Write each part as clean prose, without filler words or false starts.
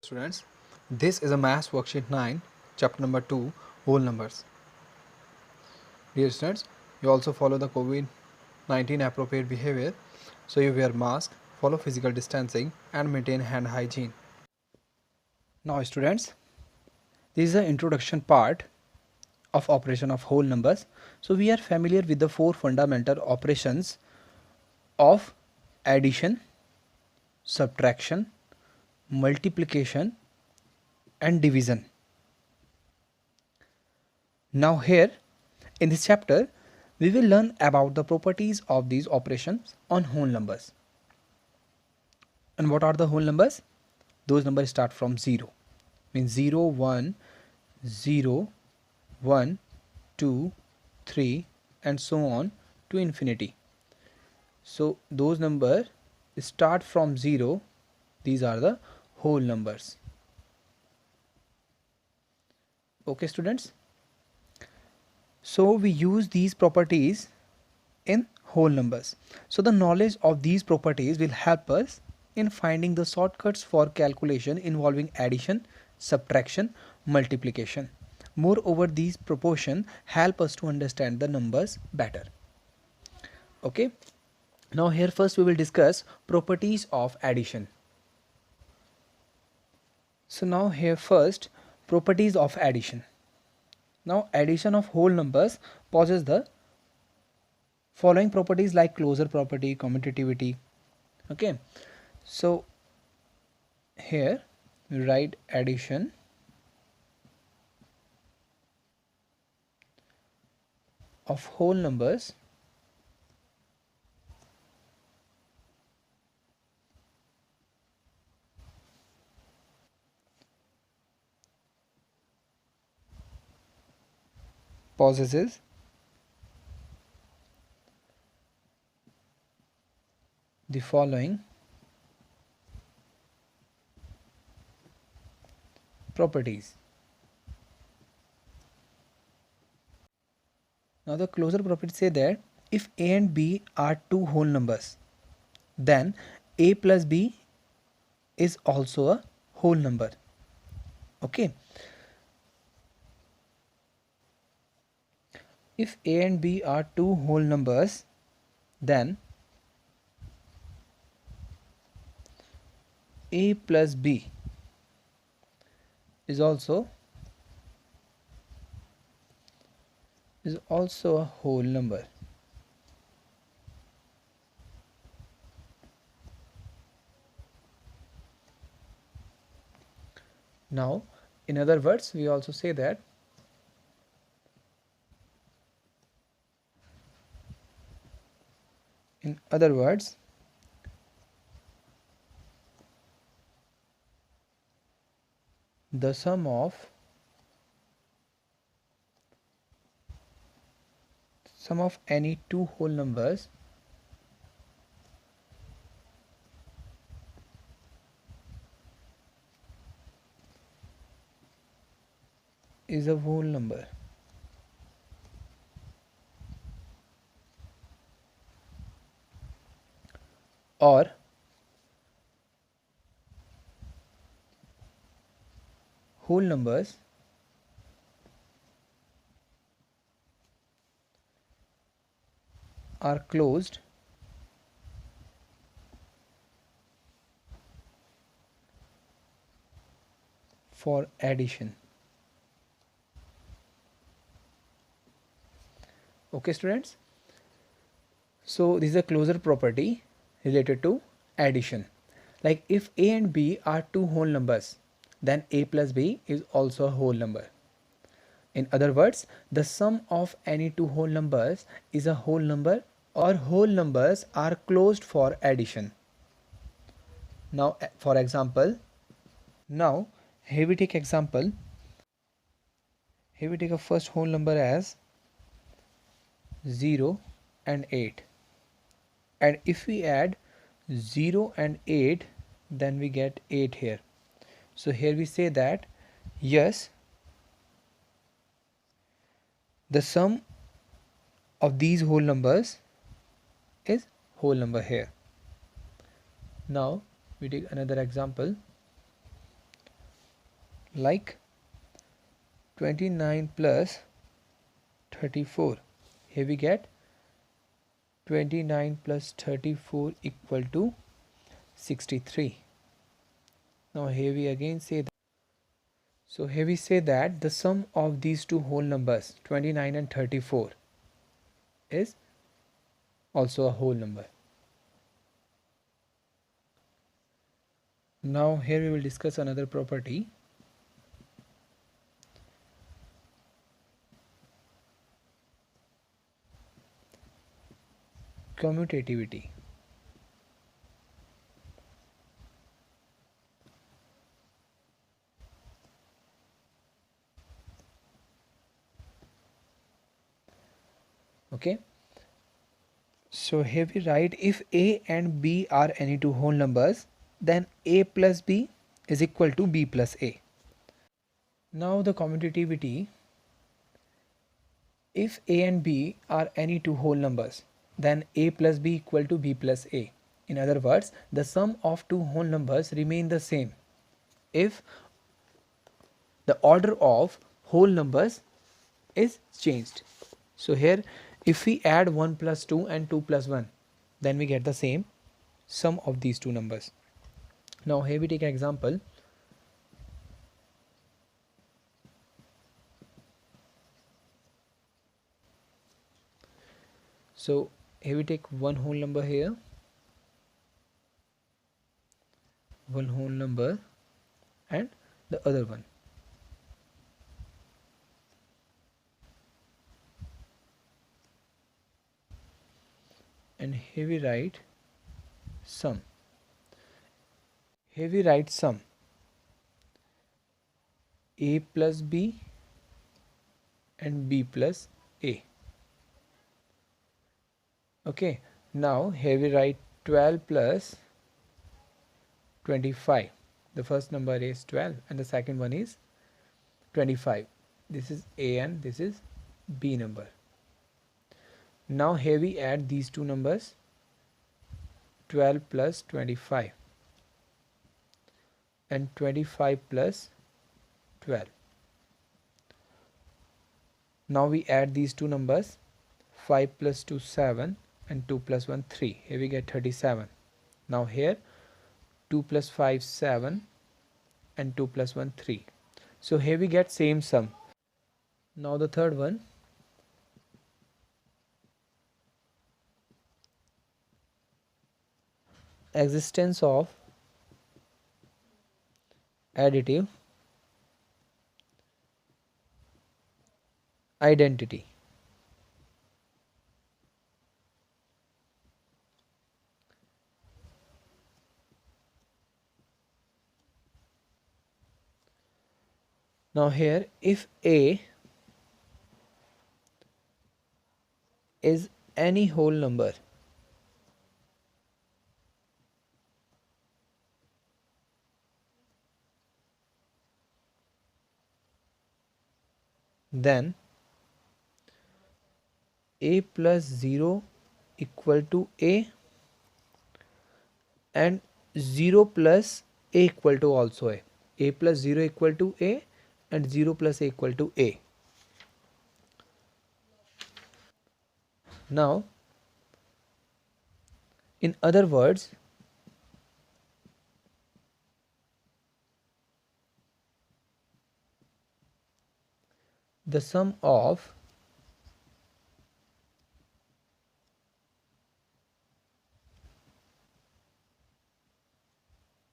Students, this is a Maths Worksheet 9, Chapter number 2, Whole Numbers. Dear students, you also follow the COVID-19 appropriate behavior, so you wear mask, follow physical distancing and maintain hand hygiene. Now students, this is the introduction part of operation of whole numbers. So we are familiar with the four fundamental operations of addition, subtraction, multiplication and division. Now here in this chapter we will learn about the properties of these operations on whole numbers. And what are the whole numbers? Those numbers start from 0, means 0, 1, 0, 1, 2, 3 and so on to infinity. So those numbers start from 0, these are the whole numbers. Okay students? So we use these properties in whole numbers. So the knowledge of these properties will help us in finding the shortcuts for calculation involving addition, subtraction, multiplication. Moreover, these proportions help us to understand the numbers better. Okay. Now here first we will discuss properties of addition. So now here first properties of addition. Now addition of whole numbers possess the following properties like closure property, commutativity. Okay, so here we write addition of whole numbers possesses the following properties. Now the closure property say that if a and b are two whole numbers, then a plus b is also a whole number. Okay, if a and b are two whole numbers, then a plus b is also a whole number. Now in other words we also say that the sum of any two whole numbers is a whole number. Or whole numbers are closed for addition. Okay students, so this is a closure property related to addition. Like if a and b are two whole numbers, then a plus b is also a whole number. In other words, the sum of any two whole numbers is a whole number, or whole numbers are closed for addition. Now for example, now here we take example, here we take a first whole number as 0 and 8, and if we add 0 and 8 then we get 8 here. So here we say that yes, the sum of these whole numbers is whole number here. Now we take another example, like 29 plus 34. Here we get 29 plus 34 equal to 63. Now here we again say that. So here we say that the sum of these two whole numbers 29 and 34 is also a whole number. Now here we will discuss another property. Commutativity. Okay, so here we write if a and b are any two whole numbers, then a plus b is equal to b plus a. Now the commutativity, if a and b are any two whole numbers, then a plus b equal to b plus a. In other words, the sum of two whole numbers remain the same if the order of whole numbers is changed. So here if we add 1 plus 2 and 2 plus 1, then we get the same sum of these two numbers. Now here we take an example. So here we take one whole number here, one whole number and the other one. And here we write sum. Here we write sum a plus b and b plus a. Okay, now here we write 12 plus 25. The first number is 12 and the second one is 25. This is a and this is b number. Now here we add these two numbers, 12 plus 25 and 25 plus 12. Now we add these two numbers, 5 plus 2 7 and 2 plus 1 3. Here we get 37. Now here 2 plus 5 7 and 2 plus 1 3. So here we get same sum. Now the third one, existence of additive identity. Now here if a is any whole number, then a plus 0 equal to a and 0 plus a equal to also a plus 0 equal to a and 0 plus a equal to a. Now in other words, the sum of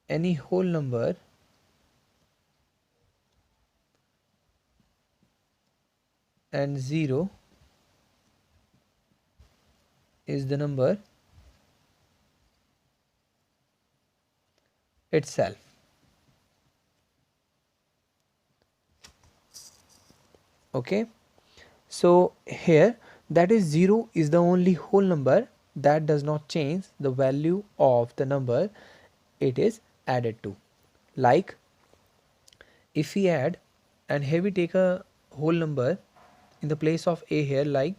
any whole number and 0 is the number itself. Okay, so here that is 0 is the only whole number that does not change the value of the number it is added to. Like if we add, and here we take a whole number in the place of a here, like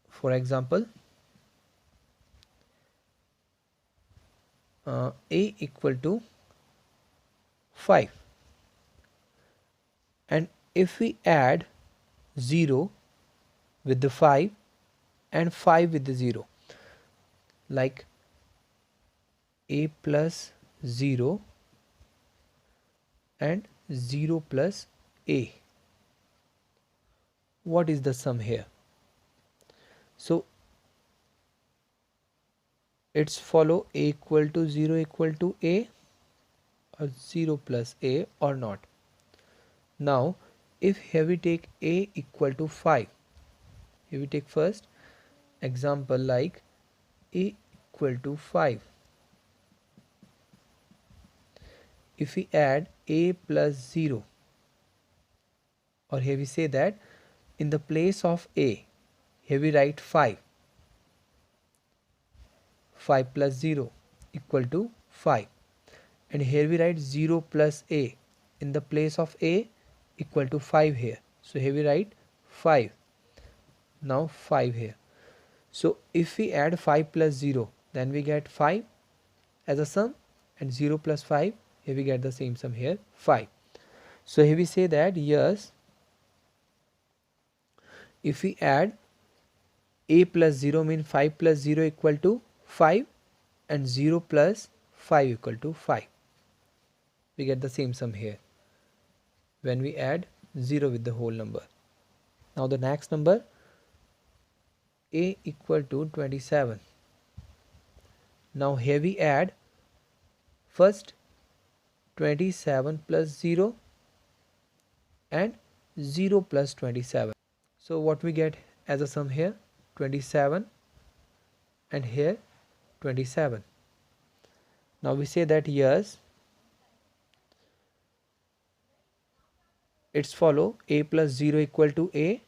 for example a equal to 5, and if we add 0 with the 5 and 5 with the 0, like a plus 0 and 0 plus a, what is the sum here? So it's follow a equal to 0 equal to a, or 0 plus a, or not. Now if here we take a equal to 5, here we take first example like a equal to 5. If we add a plus 0, or here we say that in the place of a, here we write 5 plus 0 equal to 5, and here we write 0 plus a, in the place of a equal to 5 here, so here we write 5, now 5 here. So if we add 5 plus 0, then we get 5 as a sum, and 0 plus 5, here we get the same sum here, 5. So here we say that yes, if we add a plus 0 mean 5 plus 0 equal to 5, and 0 plus 5 equal to 5. We get the same sum here when we add 0 with the whole number. Now the next number, a equal to 27. Now here we add first 27 plus 0 and 0 plus 27. So what we get as a sum here, 27, and here 27. Now we say that yes, it's follow a plus 0 equal to a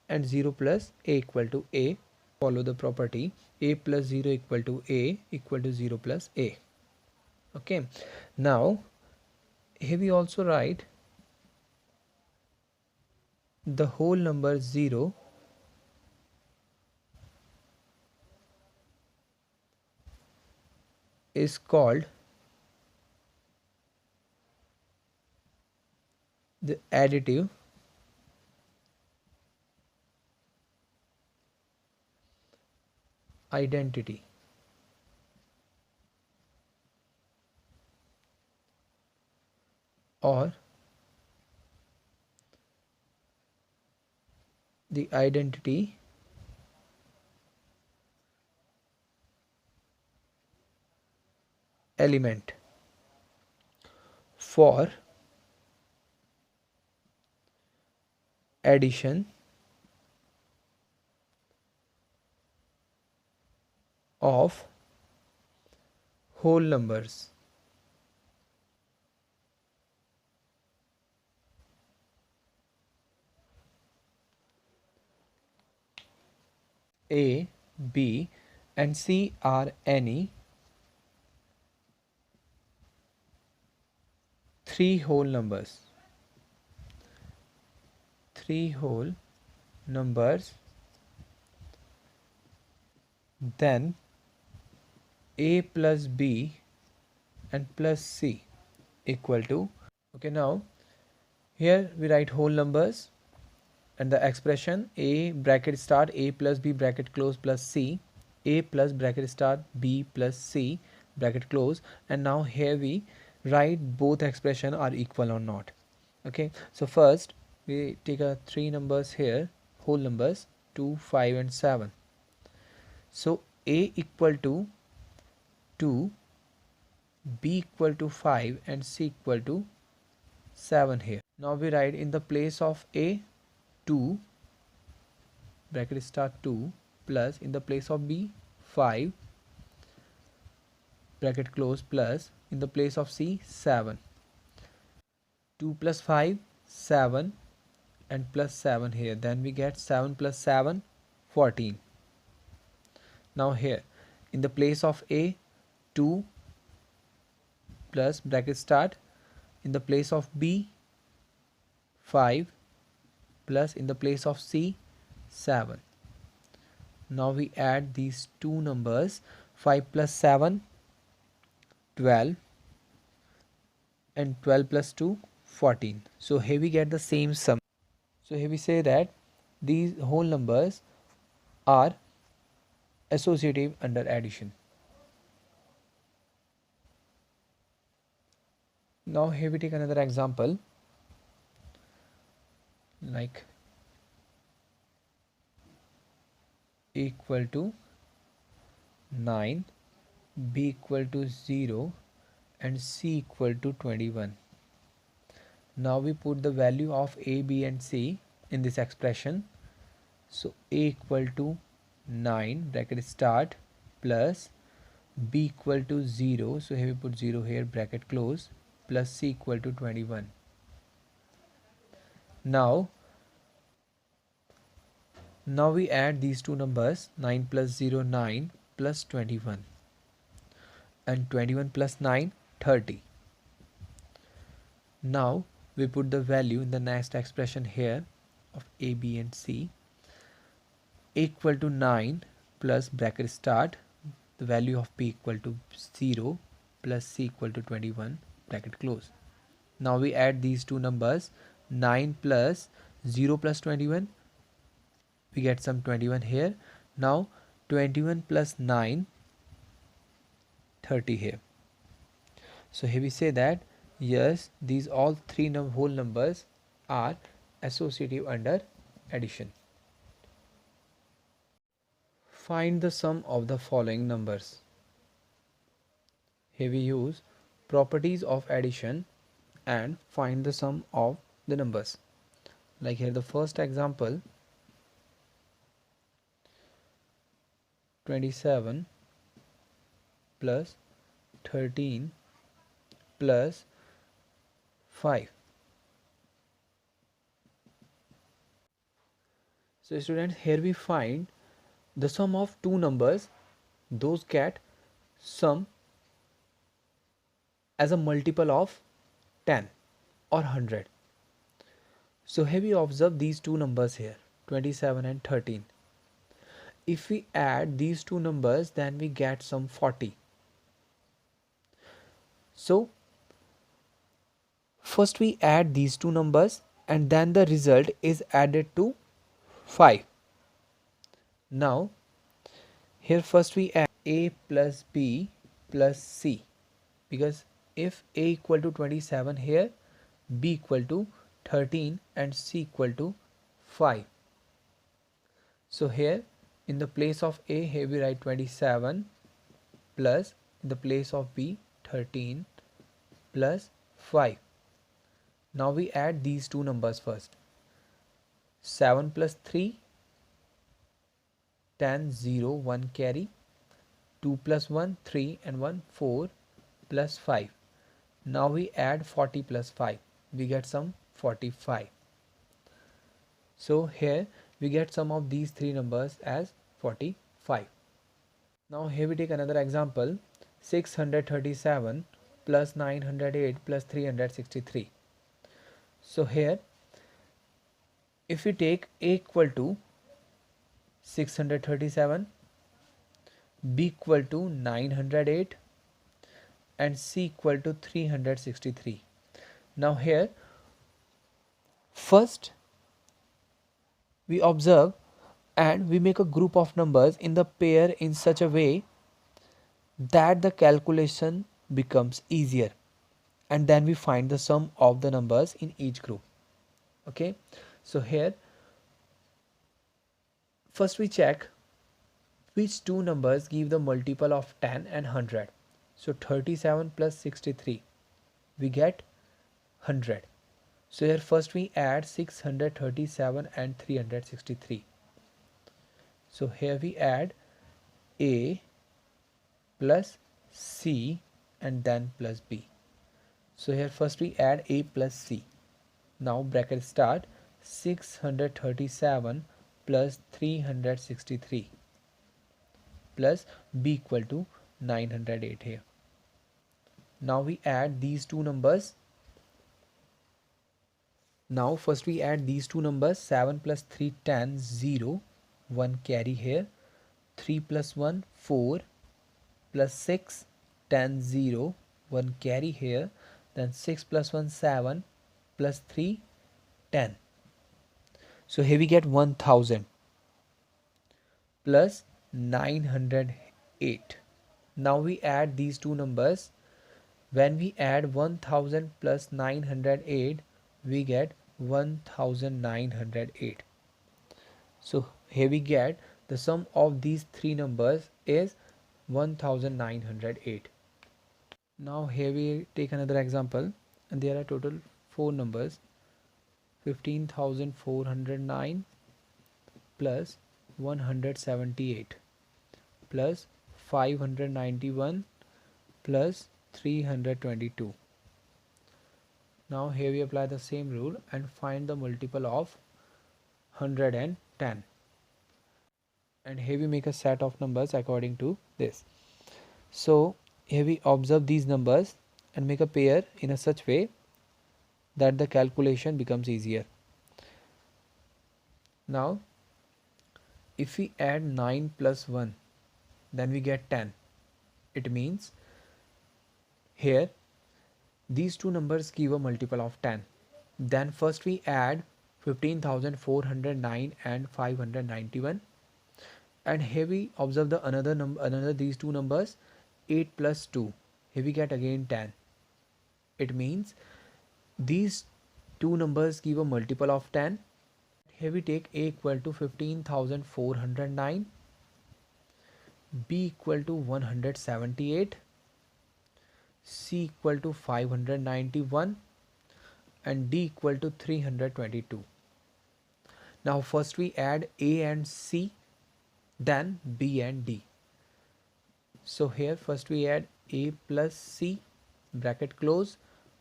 and 0 plus a equal to a. Follow the property a plus 0 equal to a equal to 0 plus a. Okay, now here we also write the whole number 0 is called the additive identity, or the identity element for addition of whole numbers. A, B, and C are any three whole numbers. Three whole numbers, then a plus b and plus c equal to, okay, now here we write whole numbers and the expression a bracket start a plus b bracket close plus c, a plus bracket start b plus c bracket close, and now here we write both expression are equal or not. Okay, so first we take a three numbers here, whole numbers 2, 5 and 7. So a equal to 2, b equal to 5 and c equal to 7 here. Now we write in the place of a 2 bracket start 2 plus in the place of b 5 bracket close plus in the place of c 7. 2 plus 5 7 and plus 7 here, then we get 7 plus 7 14. Now here in the place of a 2 plus bracket start in the place of b 5 plus in the place of c 7. Now we add these two numbers, 5 plus 7 12, and 12 plus 2, 14. So here we get the same sum. So here we say that these whole numbers are associative under addition. Now here we take another example, like a equal to 9, b equal to 0, and c equal to 21. Now we put the value of a, b and c in this expression. So a equal to 9 bracket start plus b equal to 0, so here we put 0 here bracket close, plus c equal to 21. Now we add these two numbers, 9 plus 0, 9 plus 21, and 21 plus 9, 30. Now we put the value in the next expression here of a, b and c. A equal to 9 plus bracket start, the value of b equal to 0 plus c equal to 21 bracket close. Now we add these two numbers, 9 plus 0 plus 21, we get some 21 here. Now 21 plus 9, 30 here. So here we say that yes, these all three whole numbers are associative under addition. Find the sum of the following numbers. Here we use properties of addition and find the sum of the numbers. Like here the first example, 27 plus 13 plus 5. So students, here we find the sum of two numbers, those get sum as a multiple of 10 or 100. So here we observe these two numbers here, 27 and 13. If we add these two numbers, then we get some 40. So first we add these two numbers and then the result is added to 5. Now here first we add a plus b plus c, because if a equal to 27 here, b equal to 13 and c equal to 5. So here in the place of a, here we write 27 plus in the place of b 13 plus 5. Now we add these two numbers first. 7 plus 3, 10, 0, 1 carry. 2 plus 1, 3 and 1, 4 plus 5. Now we add 40 plus 5. We get some 45. So here we get sum of these three numbers as 45. Now here we take another example, 637 plus 908 plus 363. So here if we take a equal to 637, b equal to 908 and c equal to 363. Now here first we observe and we make a group of numbers in the pair in such a way that the calculation becomes easier, and then we find the sum of the numbers in each group. Okay, so here first we check which two numbers give the multiple of 10 and 100. So 37 plus 63, we get 100. So here first we add 637 and 363. So here we add a plus c and then plus b. So here first we add a plus c. Now bracket start, 637 plus 363 plus b equal to 908 here. Now we add these two numbers. Now first we add these two numbers, 7 plus 3, 10, 0, 1 carry here, 3 plus 1, 4 plus 6, 10, 0, 1 carry here, then 6 plus 1 7 plus 3 10. So here we get 1000 plus 908. Now we add these two numbers. When we add 1000 plus 908, we get 1908. So here we get the sum of these three numbers is 1908. Now here we take another example, and there are total four numbers: 15,409 plus 178 plus 591 plus 322. Now here we apply the same rule and find the multiple of 110, and here we make a set of numbers according to this. So here we observe these numbers and make a pair in a such way that the calculation becomes easier. Now if we add 9 plus 1, then we get 10. It means here these two numbers give a multiple of 10. Then first we add 15,409 and 591, and here we observe the another these two numbers, 8 plus 2. Here we get again 10. It means these two numbers give a multiple of 10. Here we take A equal to 15,409, B equal to 178, C equal to 591, and D equal to 322. Now first we add A and C, then B and D. So here first we add A plus C, bracket close,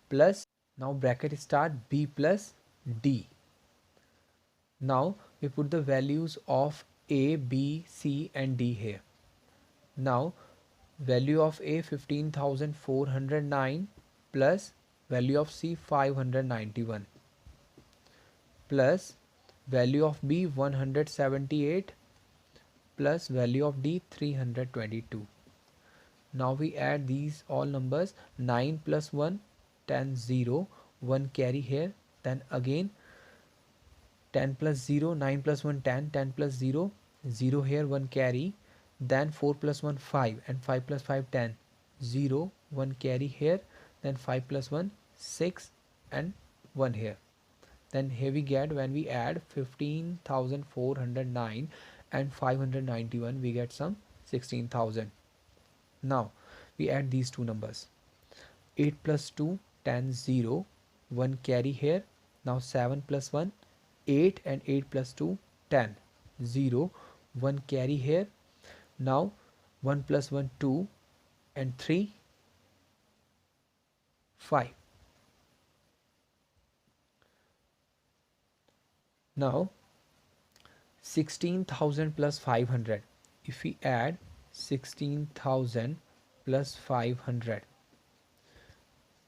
plus, now bracket start, B plus D. Now we put the values of A, B, C and D here. Now value of A 15,409 plus value of C 591 plus value of B 178 plus value of D 322. Now we add these all numbers. 9 plus 1 10, 0, 1 carry here, then again 10 plus 0, 9 plus 1 10, 10 plus 0, 0 here, 1 carry, then 4 plus 1 5, and 5 plus 5 10, 0, 1 carry here, then 5 plus 1 6 and 1 here. Then here we get, when we add 15,409 and 591, we get some 16,000. Now we add these two numbers. 8 plus 2 10, 0, 1 carry here, now 7 plus 1 8, and 8 plus 2 10, 0, 1 carry here, now 1 plus 1 2, and 3 5. Now 16,000 plus 500. If we add 16,000 plus 500,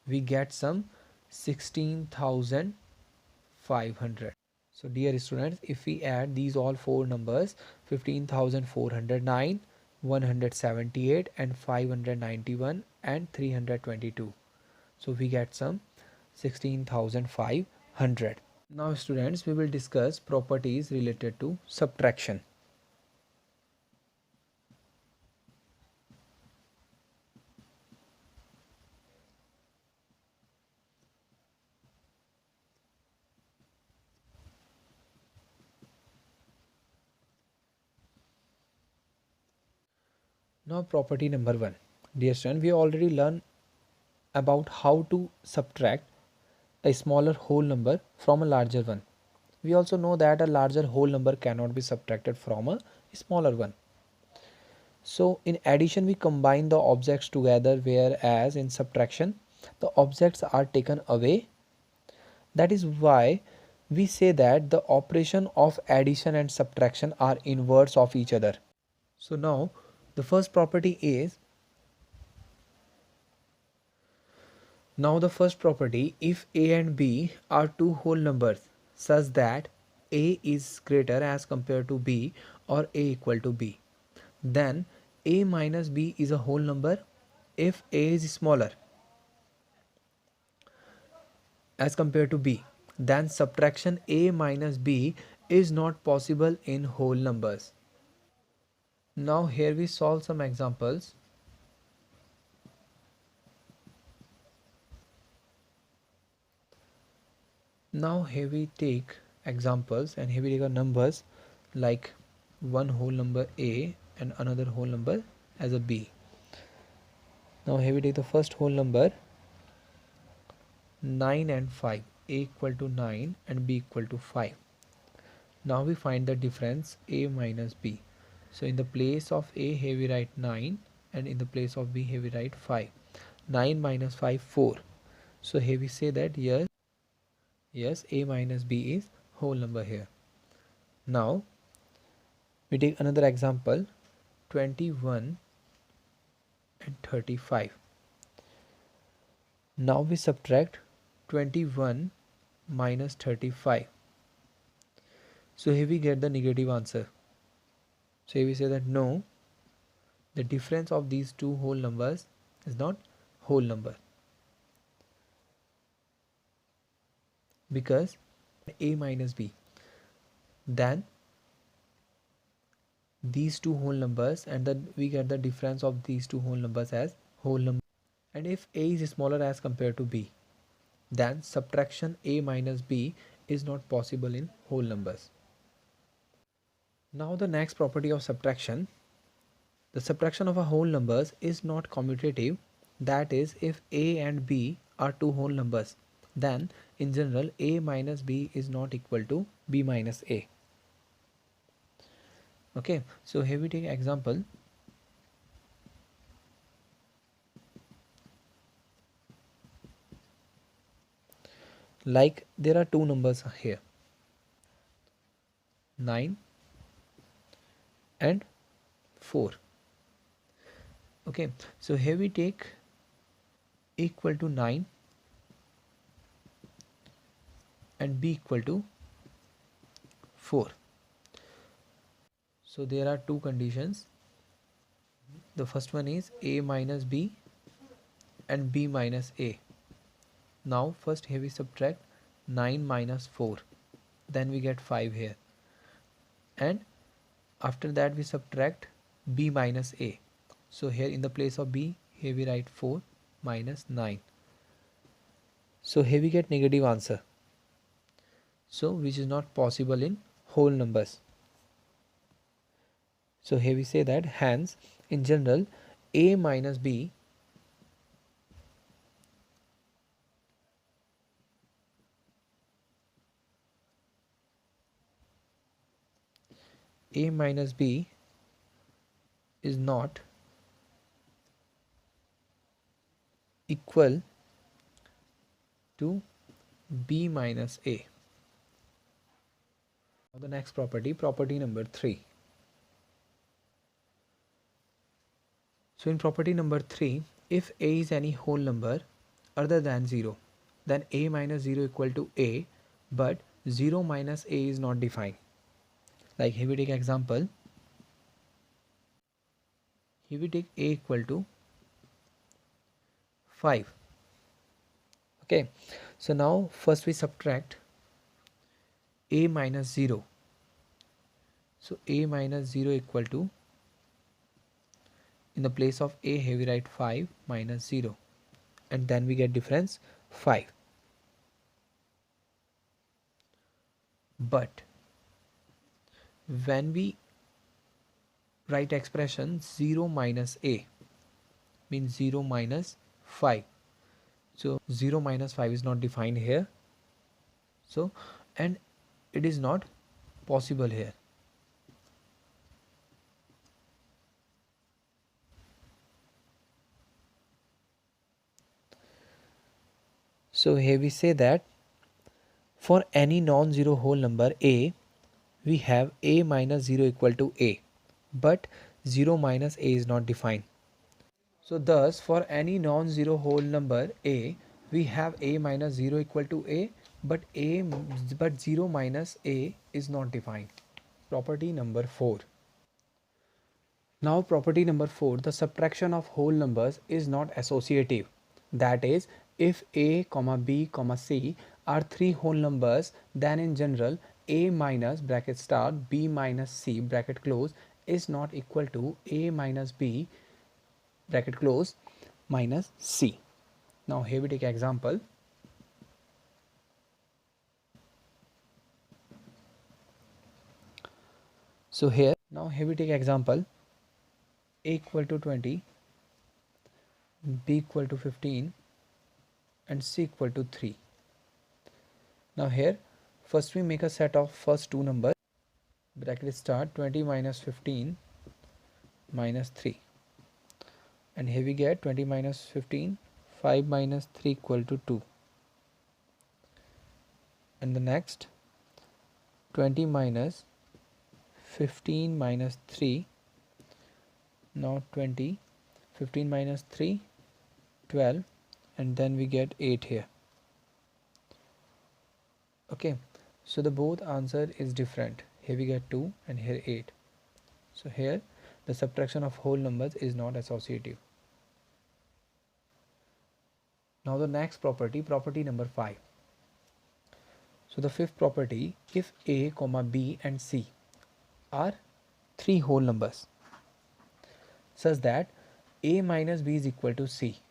we get some 16,500. So dear students, if we add these all four numbers, 15,409, 178 and 591 and 322, so we get some 16,500. Now students, we will discuss properties related to subtraction. Now property number 1. Dear student, we already learned about how to subtract a smaller whole number from a larger one. We also know that a larger whole number cannot be subtracted from a smaller one. So in addition, we combine the objects together, whereas in subtraction the objects are taken away. That is why we say that the operation of addition and subtraction are inverse of each other. So now the first property is, if A and B are two whole numbers such that A is greater as compared to B or A equal to B, then A minus B is a whole number if A is smaller. as compared to b, then subtraction a minus b is not possible in whole numbers. Now here we solve some examples. Now here we take examples, and here we take our numbers like one whole number a and another whole number as a b. Now here we take the first whole number 9 and 5, a equal to 9 and b equal to 5. Now we find the difference a minus b. So in the place of a here we write 9, and in the place of b here we write 5. 9 minus 5, 4. So here we say that yes, a minus b is whole number here. Now we take another example, 21 and 35. Now we subtract 21 minus 35. So here we get the negative answer. So here we say that no, the difference of these two whole numbers is not whole number, because a minus b, then these two whole numbers, and then we get the difference of these two whole numbers as whole number. And if a is smaller as compared to b, then subtraction a minus b is not possible in whole numbers. Now the next property of subtraction, the subtraction of a whole numbers is not commutative. That is, if a and b are two whole numbers, then in general a minus b is not equal to b minus a. Okay, so here we take example. Like there are two numbers here, 9 and 4. Okay, so here we take equal to 9 and b equal to 4. So there are two conditions. The first one is a minus b and b minus a. Now first here we subtract 9 minus 4, then we get 5 here, and after that we subtract b minus a. So here in the place of b here we write 4 minus 9. So here we get negative answer, so which is not possible in whole numbers. So here we say that hence in general a minus b is not equal to b minus a. Now the next property, property number 3. So in property number 3, if a is any whole number other than 0, then a minus 0 equal to a, but 0 minus a is not defined. Like here we take example, here we take a equal to 5. Okay, so now first we subtract a minus 0. So a minus 0 equal to, in the place of a here we write 5 minus 0, and then we get difference 5. But when we write expression 0 minus a, means 0 minus 5, so 0 minus 5 is not defined here, so and it is not possible here. So here we say that for any non-zero whole number a, we have a minus 0 equal to a, but 0 minus a is not defined. So thus for any non-zero whole number a, we have a minus 0 equal to a, but 0 minus a is not defined. Property number 4. Now property number 4, the subtraction of whole numbers is not associative. That is, if a, b, c are three whole numbers, then in general a minus bracket start b minus c bracket close is not equal to a minus b bracket close minus c. Now here we take example. So here we take example a equal to 20, b equal to 15 and c equal to 3. Now here first we make a set of first two numbers, bracket start 20 minus 15 minus 3, and here we get 20 minus 15, 5 minus 3 equal to 2, and the next 20 minus 15 minus 3, now 20, 15 minus 3, 12, and then we get 8 here. Okay, so the both answer is different. Here we get 2 and here 8. So here the subtraction of whole numbers is not associative. Now the next property, property number 5. So the fifth property, if a comma b and c are three whole numbers such that a minus b is equal to c,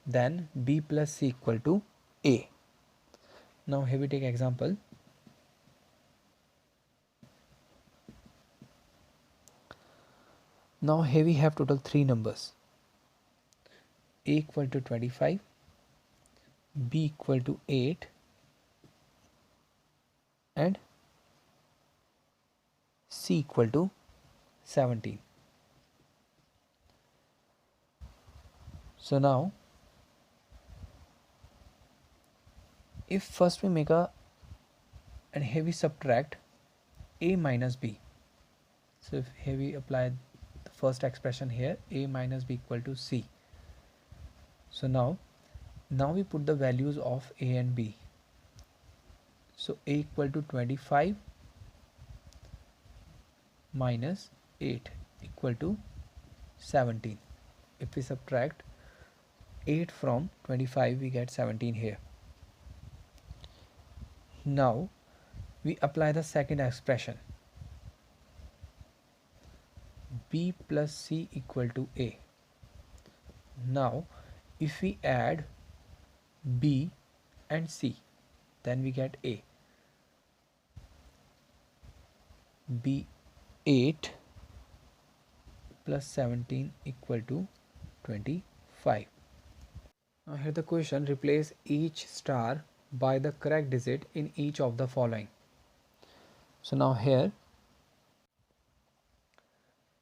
then b plus c equal to a. Now here we take example. Now here we have total three numbers, a equal to 25, b equal to 8 and c equal to 17. So now if first we make a and here we subtract a minus b, so if here we apply the first expression here, a minus b equal to c. So now we put the values of a and b. So a equal to 25 minus 8 equal to 17. If we subtract 8 from 25, we get 17 here. Now we apply the second expression, b plus c equal to a. Now if we add b and c, then we get a. b 8 plus 17 equal to 25. Now here the question, replace each star by the correct digit in each of the following. So now here,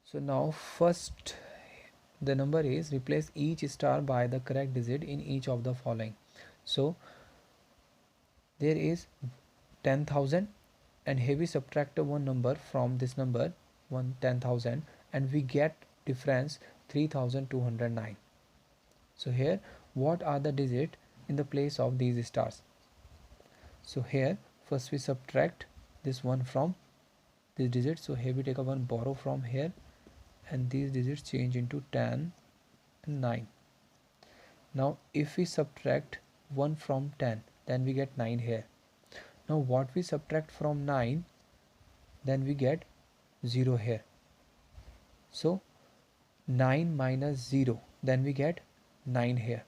so now first the number is replace each star by the correct digit in each of the following. So there is 10,000 and here we subtract one number from this number, 10,000, and we get difference 3,209. So here what are the digit in the place of these stars? So here first we subtract this one from this digit. So here we take a one borrow from here and these digits change into 10 and 9. Now if we subtract 1 from 10, then we get 9 here. Now what we subtract from 9, then we get 0 here. So 9 minus 0, then we get 9 here.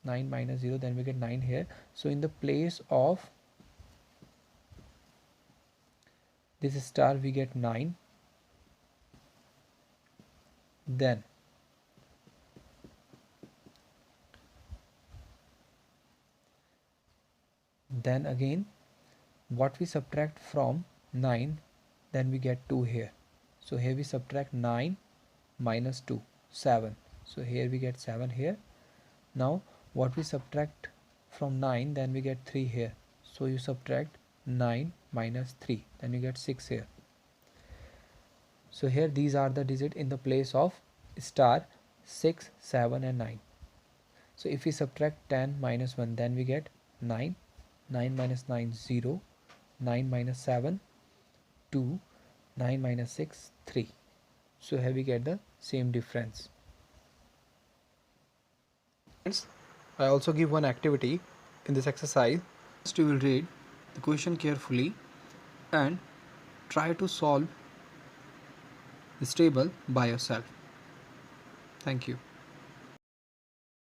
9 minus 0, then we get 9 here. So in the place of this star we get 9. Then again what we subtract from 9, then we get 2 here. So here we subtract 9 minus 2, 7. So here we get 7 here. Now what we subtract from 9, then we get 3 here. So you subtract 9 minus 3, then you get 6 here. So here these are the digits in the place of star 6, 7 and 9. So if we subtract 10 minus 1, then we get 9. 9 minus 9, 0. 9 minus 7, 2. 9 minus 6, 3. So here we get the same difference. I also give one activity in this exercise. First you will read the question carefully and try to solve this table by yourself. Thank you.